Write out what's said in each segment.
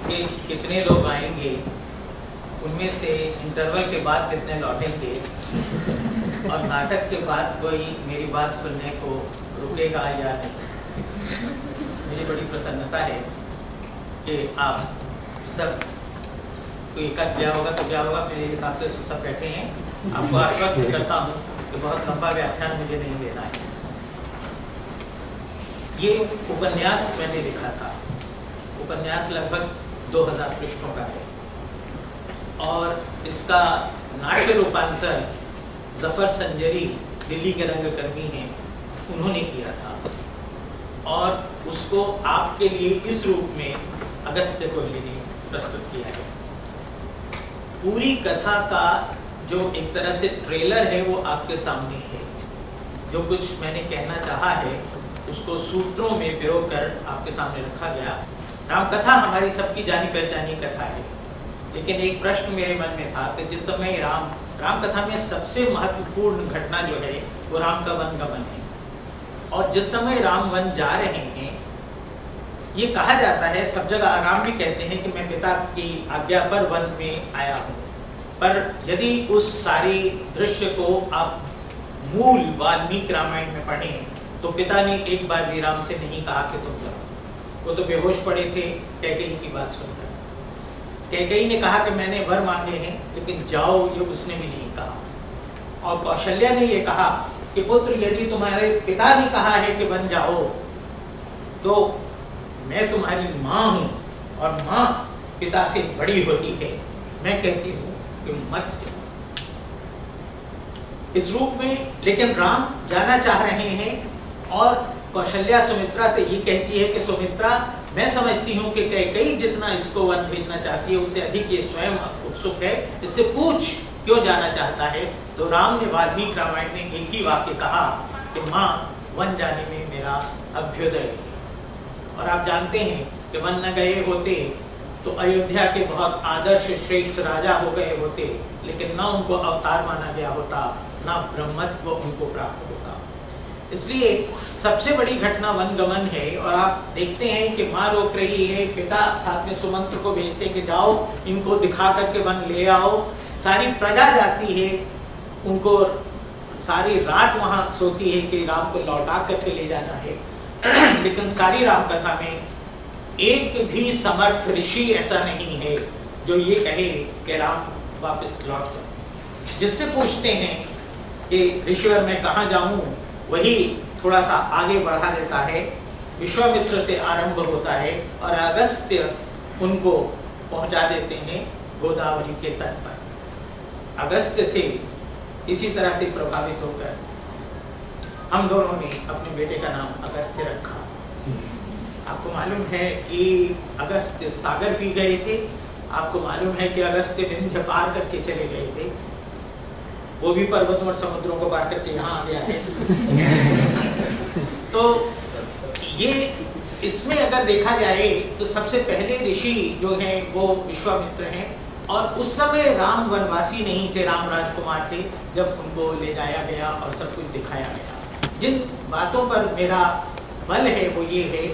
कि कितने लोग आएंगे, उनमें से इंटरवल के बाद कितने लौटेंगे और नाटक के बाद कोई मेरी बात सुनने को रुकेगा या नहीं। मेरी बड़ी प्रसन्नता है कि आप सब कोई एकाध गया होगा तो क्या होगा, मेरे हिसाब से सब बैठे हैं। आपको आश्वस्त करता हूँ कि बहुत लंबा व्याख्यान मुझे नहीं देना है। ये उपन्यास मैंने लिखा था, उपन्यास लगभग 2000 पृष्ठों का है और इसका नाट्य रूपांतर जफर संजरी दिल्ली के रंगकर्मी हैं, उन्होंने किया था और उसको आपके लिए इस रूप में अगस्त्य कोहली ने प्रस्तुत किया है। पूरी कथा का जो एक तरह से ट्रेलर है वो आपके सामने है। जो कुछ मैंने कहना चाहा है उसको सूत्रों में पिरोकर आपके सामने रखा गया। रामकथा हमारी सबकी जानी पहचानी कथा है, लेकिन एक प्रश्न मेरे मन में था कि जिस समय रामकथा में सबसे महत्वपूर्ण घटना जो है वो राम का वन गमन है और जिस समय राम वन जा रहे हैं, ये कहा जाता है, सब जगह राम भी कहते हैं कि मैं पिता की आज्ञा पर वन में आया हूँ, पर यदि उस सारी दृश्य को आप मूल वाल्मीकि रामायण में पढ़ें तो पिता ने एक बार भी राम से नहीं कहा कि तुम जाओ। वो तो बेहोश पड़े थे कैकेयी की बात सुनकर। कैकेयी ने कहा कि मैंने वर मांगे हैं लेकिन जाओ, ये उसने भी नहीं कहा। और कौशल्या ने ये कहा कि पुत्र, यदि तुम्हारे पिता ने कहा है कि वन जाओ तो मैं तुम्हारी माँ हूँ और माँ पिता से बड़ी होती है, मैं कहती हूँ कि मत जाओ। इस रूप में लेकिन राम जाना चाह रहे हैं और कौशल्या सुमित्रा से ये कहती है कि सुमित्रा, मैं समझती हूँ कि कैकेयी जितना इसको वन भेजना चाहती है उससे अधिक ये स्वयं उत्सुक है, इससे पूछ क्यों जाना चाहता है। तो राम ने वाल्मीकि रामायण में एक ही वाक्य कहा कि माँ, वन जाने में मेरा अभ्युदय है। और आप जानते हैं कि वन न गए होते तो अयोध्या के बहुत आदर्श श्रेष्ठ राजा हो गए होते, लेकिन न उनको अवतार माना गया होता, न ब्रह्मत्व उनको प्राप्त होता। इसलिए सबसे बड़ी घटना वन गमन है और आप देखते हैं कि माँ रोक रही है, पिता साथ में सुमंत्र को भेजते हैं कि जाओ इनको दिखा करके वन ले आओ। सारी प्रजा जाती है, उनको सारी रात वहां सोती है कि राम को लौटा करके ले जाना है। लेकिन सारी राम कथा में एक भी समर्थ ऋषि ऐसा नहीं है जो ये कहे कि राम वापस लौट जाओ। जिससे पूछते हैं कि ऋषिवर मैं कहाँ जाऊं, वही थोड़ा सा आगे बढ़ा देता है। विश्वामित्र से आरंभ होता है और अगस्त्य उनको पहुंचा देते हैं गोदावरी के तट पर। अगस्त्य से इसी तरह से प्रभावित होकर हम दोनों ने अपने बेटे का नाम अगस्त्य रखा। आपको मालूम है कि अगस्त्य सागर भी गए थे, आपको मालूम है कि अगस्त्य विंध्य पार करके चले गए थे, वो भी पर्वतों और समुद्रों को पार करके यहाँ आ गया है। तो ये इसमें अगर देखा जाए तो सबसे पहले ऋषि जो हैं वो विश्वामित्र हैं और उस समय राम वनवासी नहीं थे, राम राजकुमार थे जब उनको ले जाया गया और सब कुछ दिखाया गया। जिन बातों पर मेरा बल है वो ये है,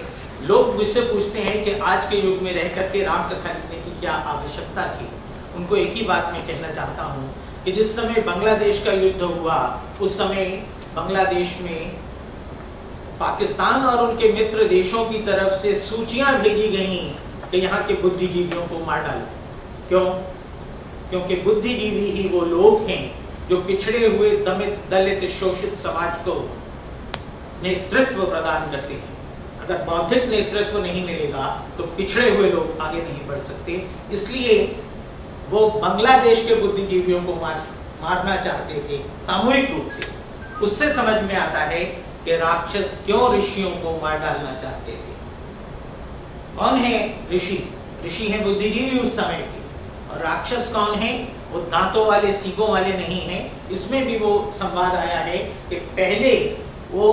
लोग मुझसे पूछते हैं कि आज के युग में रह करके राम कथा लिखने की क्या आवश्यकता थी। उनको एक ही बात मैं कहना चाहता हूँ कि जिस समय बांग्लादेश का युद्ध हुआ उस समय बांग्लादेश में पाकिस्तान और उनके मित्र देशों की तरफ से सूचियां भेजी गईं कि यहाँ के बुद्धिजीवियों को मार डालो। क्यों? क्योंकि बुद्धिजीवी ही वो लोग हैं जो पिछड़े हुए दलित शोषित समाज को नेतृत्व प्रदान करते हैं। अगर बौद्धिक नेतृत्व नहीं मिलेगा तो पिछड़े हुए लोग आगे नहीं बढ़ सकते। इसलिए वो बांग्लादेश के बुद्धिजीवियों को मारना चाहते थे सामूहिक रूप से। उससे समझ में आता है कि राक्षस क्यों ऋषियों को मार डालना चाहते थे। कौन है ऋषि? ऋषि हैं बुद्धिजीवी उस समय के, और राक्षस कौन है? वो दांतों वाले सींगों वाले नहीं हैं। इसमें भी वो संवाद आया है कि पहले वो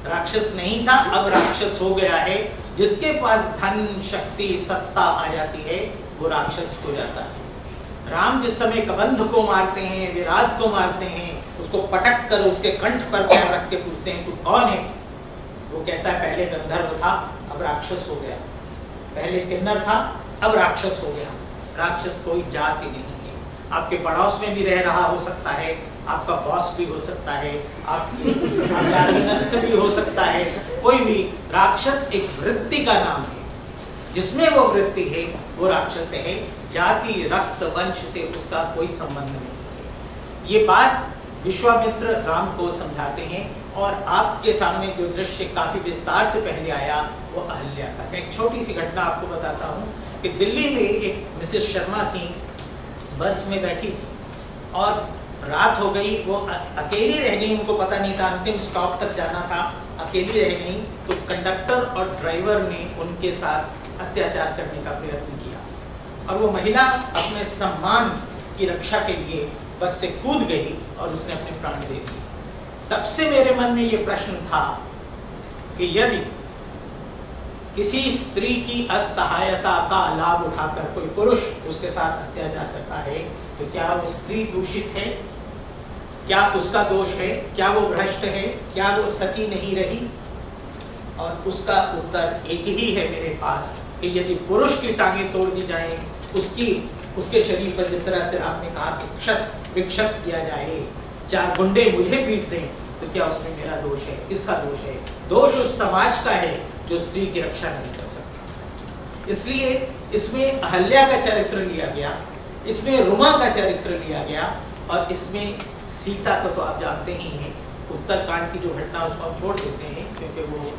राक्षस नहीं था, अब राक्षस हो गया है। जिसके पास धन शक्ति सत्ता आ जाती है वो राक्षस हो जाता है। राम जिस समय कबंध को मारते हैं, विराट को मारते हैं, उसको पटक कर उसके कंठ पर पैर रख के पूछते हैं तू कौन है? वो कहता है पहले गंधर्व था अब राक्षस हो गया। पहले किन्नर था, अब राक्षस हो गया। राक्षस कोई जाति नहीं है, आपके पड़ोस में भी रह रहा हो सकता है, आपका बॉस भी हो सकता है, आपके अधीनस्थ भी हो सकता है, कोई भी। राक्षस एक वृत्ति का नाम है, जिसमें वो वृत्ति है वो राक्षस है। जाति रक्त वंश से उसका कोई संबंध नहीं है। ये बात विश्वामित्र राम को समझाते हैं। और आपके सामने जो दृश्य काफी विस्तार से पहले आया वो अहल्या का। मैं एक छोटी सी घटना आपको बताता हूँ कि दिल्ली में एक मिसेस शर्मा थी, बस में बैठी थी और रात हो गई, वो अकेली रह गई, उनको पता नहीं था, अंतिम स्टॉप तक जाना था, अकेली रह गई। तो कंडक्टर और ड्राइवर ने उनके साथ अत्याचार करने का प्रयत्न किया और वो महिला अपने सम्मान की रक्षा के लिए बस से कूद गई और उसने अपने प्राण दे दिए। तब से मेरे मन में ये प्रश्न था कि यदि किसी स्त्री की असहायता का लाभ उठाकर कोई पुरुष उसके साथ अत्याचार करता है तो क्या वो स्त्री दूषित है? क्या उसका दोष है? क्या वो भ्रष्ट है? क्या वो सती नहीं रही? और उसका उत्तर एक ही है मेरे पास कि यदि पुरुष की टांगें तोड़ दी जाएं, उसके शरीर पर जिस तरह से आपने कहा कि क्षत विक्षत किया जाए, 4 गुंडे मुझे पीट दें, तो क्या उसमें मेरा दोष है? किसका दोष है? दोष उस समाज का है जो स्त्री की रक्षा नहीं कर सकता। इसलिए इसमें अहल्या का चरित्र लिया गया, इसमें रुमा का चरित्र लिया गया और इसमें सीता को तो आप जानते ही हैं। उत्तरकांड की जो घटना उसको हम छोड़ देते हैं क्योंकि वो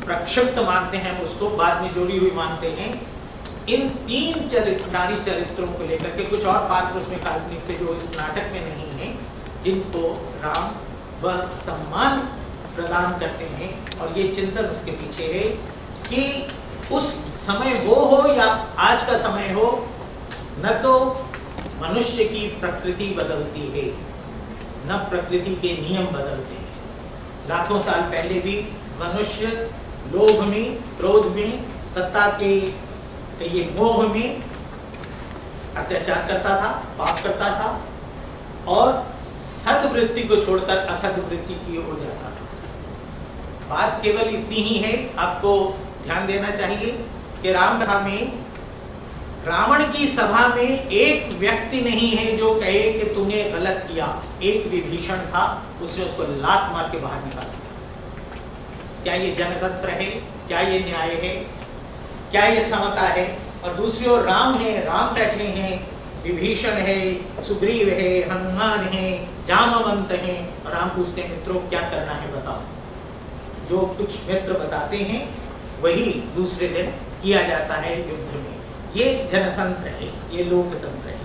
प्रक्षिप्त मानते हैं, उसको बाद में जोड़ी हुई मानते हैं। इन 3 नारी चरित्रों को लेकर के कुछ और पात्र उसमें काल्पनिक थे जो इस नाटक में नहीं है, जिनको राम वह सम्मान प्रदान करते हैं। और ये चिंतन उसके पीछे है कि उस समय वो हो या आज का समय हो, न तो मनुष्य की प्रकृति बदलती है, न प्रकृति के नियम बदलते हैं। लाखों साल पहले भी मनुष्य लोभ में, क्रोध में, सत्ता के ये मोह में अत्याचार करता था, पाप करता था और सद्वृत्ति को छोड़कर असद्वृत्ति की ओर जाता था। बात केवल इतनी ही है, आपको ध्यान देना चाहिए कि रामकथा में रावण की सभा में एक व्यक्ति नहीं है जो कहे कि तूने गलत किया। एक विभीषण था, उसने उसको लात मार के बाहर निकाल दिया। क्या ये जनतंत्र है? क्या ये न्याय है? क्या ये समता है? और दूसरी ओर राम है, राम बैठे हैं, विभीषण है, सुग्रीव है, हनुमान है, जामवंत है। और राम पूछते हैं मित्रों क्या करना है बताओ। जो कुछ मित्र बताते हैं वही दूसरे दिन किया जाता है युद्ध में। ये जनतंत्र है, ये लोकतंत्र है।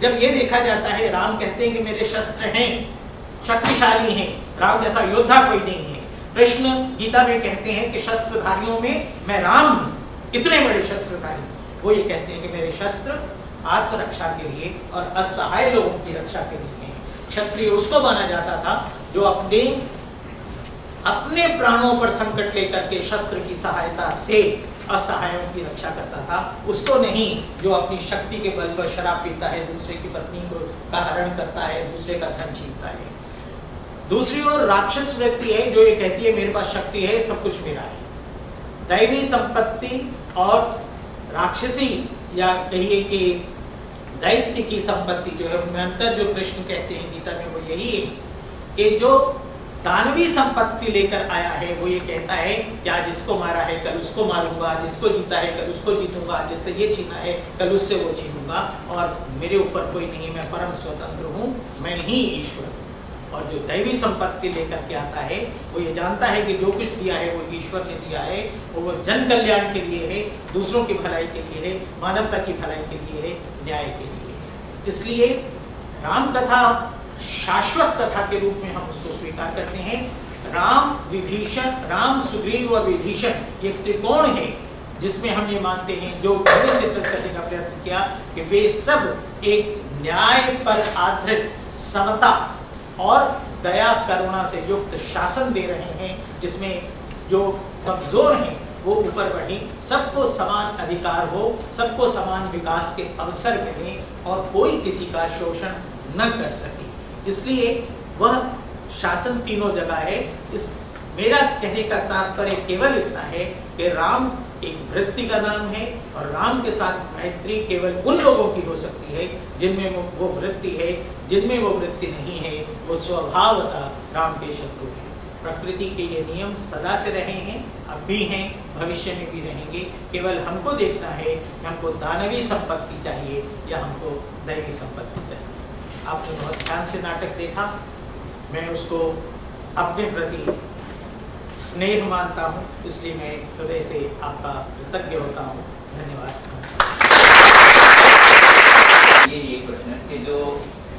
जब ये देखा जाता है, राम कहते हैं कि मेरे शस्त्र हैं, शक्तिशाली हैं, राम जैसा योद्धा कोई नहीं है। कृष्ण गीता में कहते हैं कि शस्त्रधारियों में मैं राम हूं, इतने बड़े शस्त्रधारी। वो ये कहते हैं कि मेरे शस्त्र आत्मरक्षा के लिए और असहाय लोगों की रक्षा के लिए हैं। क्षत्रिय उसको माना जाता था जो अपने प्राणों पर संकट लेकर के शस्त्र की सहायता से असहायों की रक्षा करता था, उसको नहीं जो अपनी शक्ति के बल पर शराब पीता है, दूसरे की पत्नी को का हरण करता है, दूसरे का धन छीनता है। दूसरी ओर राक्षस व्यक्ति है जो ये कहती है मेरे पास शक्ति है, सब कुछ मेरा है। दैवी संपत्ति और राक्षसी या कहिए कि दैत्य की संपत्ति जो है उनमें अंतर जो कृष्ण कहते हैं गीता में वो यही है कि जो दानवी संपत्ति लेकर आया है वो ये कहता है कि आज इसको मारा है कल उसको मारूंगा, जिसको जीता है कल उसको जीतूंगा, जिससे ये छीना है कल उससे वो छीनूंगा और मेरे ऊपर कोई नहीं, मैं परम स्वतंत्र हूँ, मैं ही ईश्वर हूँ। और जो दैवी संपत्ति लेकर के आता है वो ये जानता है कि जो कुछ दिया है वो ईश्वर ने दिया है, वो जन कल्याण के लिए है, दूसरों की भलाई के लिए है, मानवता की भलाई के लिए है, न्याय के लिए है। इसलिए राम कथा शाश्वत कथा के रूप में हम उसको स्वीकार करते हैं। राम विभीषण, राम सुग्रीव और विभीषण ये त्रिकोण है जिसमें हम ये मानते हैं जो चित्रित करने का प्रयत्न किया कि वे सब एक न्याय पर आधारित समता और दया करुणा से युक्त शासन दे रहे हैं, जिसमें जो कमजोर हैं वो ऊपर बढ़े, सबको समान अधिकार हो, सबको समान विकास के अवसर मिले और कोई किसी का शोषण न कर सके। इसलिए वह शासन तीनों जगह है। इस मेरा कहने का तात्पर्य केवल इतना है कि राम एक वृत्ति का नाम है, और राम के साथ मैत्री केवल उन लोगों की हो सकती है जिनमें वो वृत्ति है। जिनमें वो वृत्ति नहीं है वो स्वभावतः राम के शत्रु हैं। प्रकृति के ये नियम सदा से रहे हैं, अब भी हैं, भविष्य में भी रहेंगे। केवल हमको देखना है कि हमको दानवी संपत्ति चाहिए या हमको दैवी संपत्ति चाहिए। आपने बहुत ध्यान से नाटक देखा, मैं उसको अपने प्रति स्नेह मानता हूँ, इसलिए मैं हृदय से आपका कृतज्ञ होता हूँ। धन्यवाद। ये प्रश्न कि जो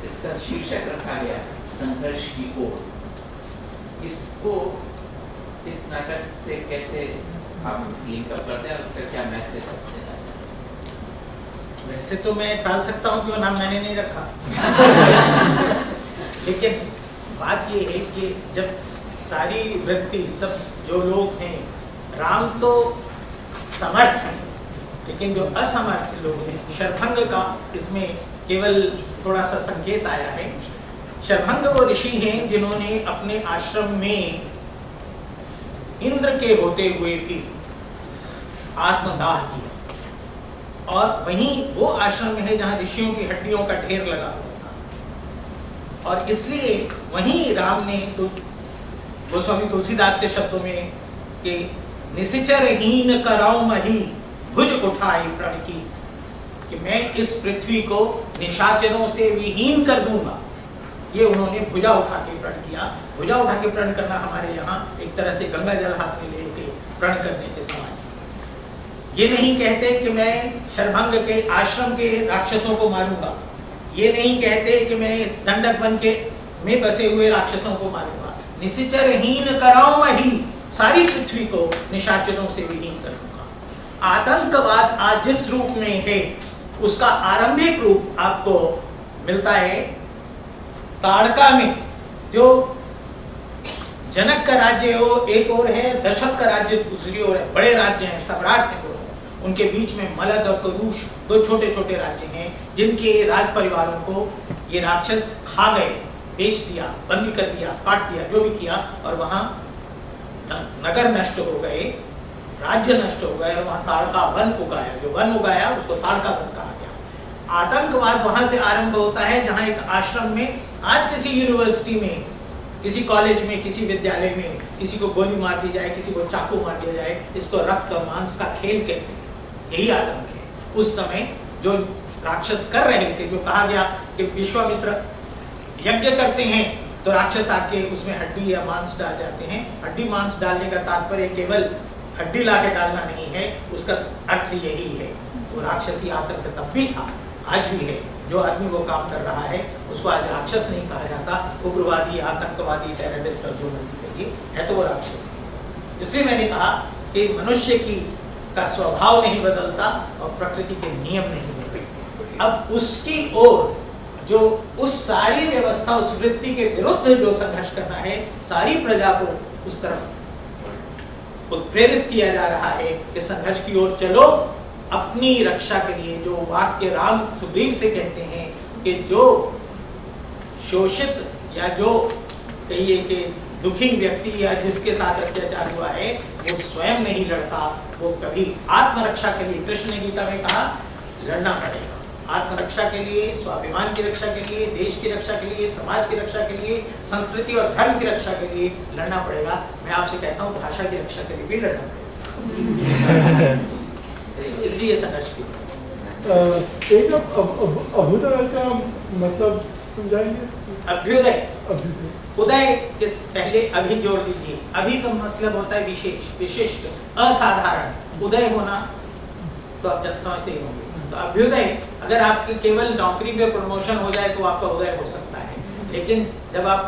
इसका शीर्षक रखा गया संघर्ष की ओर, इसको इस नाटक से कैसे आप लिंक अप करते हैं, उसका क्या मैसेज देना चाहते हैं? वैसे तो मैं टाल सकता हूँ कि वो नाम मैंने नहीं रखा लेकिन बात ये है कि जब सारी वृत्ति, सब जो लोग हैं, राम तो समर्थ हैं, लेकिन जो असमर्थ लोग हैं, शरभंग का इसमें केवल थोड़ा सा संकेत आया है। शरभंग वो ऋषि हैं जिन्होंने अपने आश्रम में इंद्र के होते हुए भी आत्मदाह किया, और वहीं वो आश्रम में है जहां ऋषियों की हड्डियों का ढेर लगा हुआ था। और इसलिए वहीं राम ने तो गोस्वामी तुलसीदास के शब्दों में कि निशिचरहीन कराऊं मही भुज उठाई प्रण की, कि मैं इस पृथ्वी को निशाचरों से विहीन कर दूंगा। ये उन्होंने भुजा उठा के प्रण किया। भुजा उठा के प्रण करना हमारे यहाँ एक तरह से गंगा जल हाथ में लेके प्रण करने के समान है। ये नहीं कहते कि मैं शरभंग के आश्रम के राक्षसों को मारूंगा, ये नहीं कहते कि मैं इस दंडक वन के में बसे हुए राक्षसों को मारूंगा। निशिचरहीन कराऊं वही, सारी पृथ्वी को निशाचरों से विहीन कर दूंगा। आतंकवाद आज जिस रूप में है उसका आरंभिक रूप आपको मिलता है ताड़का में। जो जनक का राज्य हो एक ओर है, दशरथ का राज्य दूसरी ओर है, बड़े राज्य हैं, सम्राट हैं दोनों। उनके बीच में मलद और करुष दो छोटे छोटे राज्य हैं जिनके राज परिवारों को ये राक्षस खा गए, बेच दिया, बंदी कर दिया, काट दिया, जो भी किया, और वहां नगर नष्ट हो गए, राज्य नष्ट हो गए, और वहां ताड़का वन उगाया। जो वन उगाया उसको ताड़का वन कहा गया। आतंकवाद वहां से आरंभ होता है जहां एक आश्रम में, आज किसी यूनिवर्सिटी में, किसी कॉलेज में, किसी विद्यालय में किसी को गोली मार दी जाए, किसी को चाकू मार दिया जाए, इसको रक्त और मांस का खेल कहते हैं। यही आतंक है। उस समय जो राक्षस कर रहे थे, जो कहा गया कि विश्वामित्र यज्ञ करते हैं तो राक्षस आके उसमें हड्डी या मांस डाल जाते हैं। हड्डी मांस डालने का तात्पर्य केवल हड्डी लाके डालना नहीं है, उसका अर्थ यही है। तो राक्षसी आतंक तब भी था, आज भी है। जो आदमी वो काम कर रहा है उसको आज राक्षस नहीं कहा जाता, उग्रवादी, आतंकवादी, टेररिस्ट और जो मर्जी कहिए, है तो वो राक्षस है। इसलिए मैंने कहा कि मनुष्य का स्वभाव नहीं बदलता और प्रकृति के नियम नहीं बदलते। अब उसकी ओर जो उस सारी व्यवस्था, उस वृत्ति के विरुद्ध जो संघर्ष करना है, सारी प्रजा को उस तरफ उत्प्रेरित किया जा रहा है कि संघर्ष की ओर चलो, अपनी रक्षा के लिए। जो वाक्य राम सुग्रीव से कहते हैं कि जो शोषित या जो कहिए कि दुखी व्यक्ति या जिसके साथ अत्याचार हुआ है वो स्वयं नहीं लड़ता, वो कभी आत्मरक्षा के लिए, कृष्ण ने गीता में कहा, लड़ना पड़ेगा। आत्मरक्षा के लिए, स्वाभिमान की रक्षा के लिए, देश की रक्षा के लिए, समाज की रक्षा के लिए, संस्कृति और धर्म की रक्षा के लिए लड़ना पड़ेगा। मैं आपसे कहता हूँ भाषा की रक्षा के लिए भी लड़ना पड़ेगा। इसलिए संघर्ष की एक अभ्युदय का मतलब समझाएंगे? अभ्युदय, उदय के पहले अभी जोड़ दीजिए। अभी का मतलब होता है विशेष, विशिष्ट, असाधारण। उदय होना तो आप जन समझते ही होंगे। तो अभ्युदय, अगर आपकी केवल नौकरी पे प्रमोशन हो जाए तो आपका उदय हो सकता है, लेकिन जब आप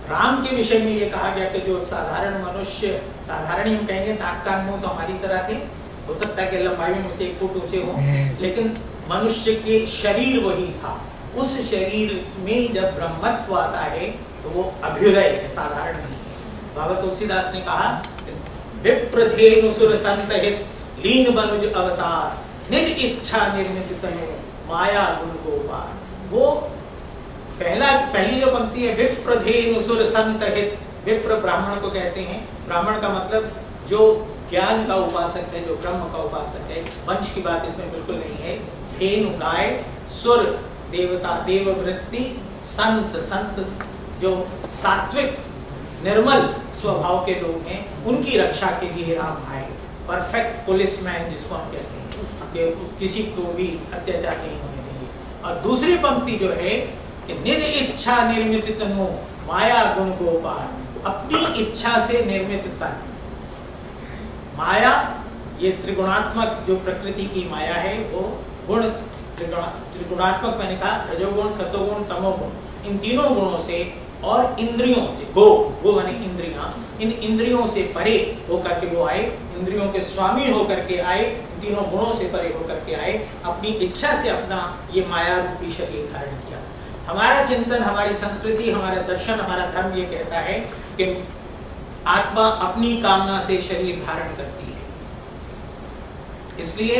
राम के विषय में ये कहा गया कि जो साधारण मनुष्य, साधारण ही हम कहेंगे, नाक कान मुंह तो हमारी तरह थे, हो सकता है कि लंबाई में मुझसे 1 फुट ऊंचे हो, लेकिन मनुष्य के शरीर वही था। उस शरीर में जब ब्रह्मत्व आता है तो वो अभ्युदय है, साधारण नहीं है। बाबा तुलसीदास ने कहा, विप्रधेनु सुर संत हित लीन बनुज अवतार, निज इच्छा निर्मित तनु माया गुण गोपाल। वो पहली जो पंक्ति है, विप्रधेनु सुर संत हित। विप्र ब्राह्मण को कहते हैं। ब्राह्मण का मतलब जो ज्ञान का उपासक है, जो ब्रह्म का उपासक है। वंश की बात इसमें बिल्कुल नहीं है। धेनु, गाय, सुर, देवता, देववृत्ति, संत, संत जो सात्विक निर्मल स्वभाव के लोग हैं, उनकी रक्षा के लिए राम आए। परफेक्ट पुलिसमैन जिसको हम कहते हैं, कि किसी को भी अत्याचार नहीं होने देंगे। और दूसरी पंक्ति जो है कि निज इच्छा निर्मित तनु माया गुण गोपाल, अपनी इच्छा से निर्मित तन। माया ये त्रिगुणात्मक जो प्रकृति की माया है, वो गुण त्रिगुणात्मक मैंने कहा, रजोगुण, सतोगुण, तमोगुण, इन तीनों गुणों से और इंद्रियों से, गो माने इंद्रियां, इन इंद्रियों से परे होकर के वो आए, इंद्रियों के स्वामी होकर के आए, तीनों गुणों से परे होकर के आए, अपनी इच्छा से अपना ये माया रूपी शरीर धारण किया। हमारा चिंतन, हमारी संस्कृति, हमारा दर्शन, हमारा धर्म ये कहता है कि आत्मा अपनी कामना से शरीर धारण करती है। इसलिए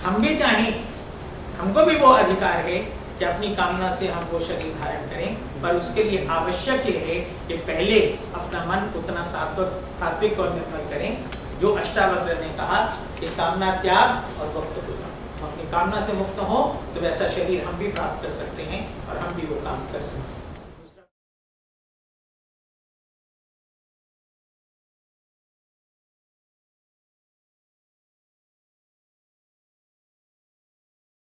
हम भी चाहें, हमको भी वो अधिकार है कि अपनी कामना से हम वो शरीर धारण करें, पर उसके लिए आवश्यक ये है कि पहले अपना मन उतना सात्विक और निर्मल करें, जो अष्टावक्र ने कहा कि कामना त्याग और वक्त हो जाओ। हम अपनी कामना से मुक्त हो तो वैसा शरीर हम भी प्राप्त कर सकते हैं और हम भी वो काम कर सकते हैं।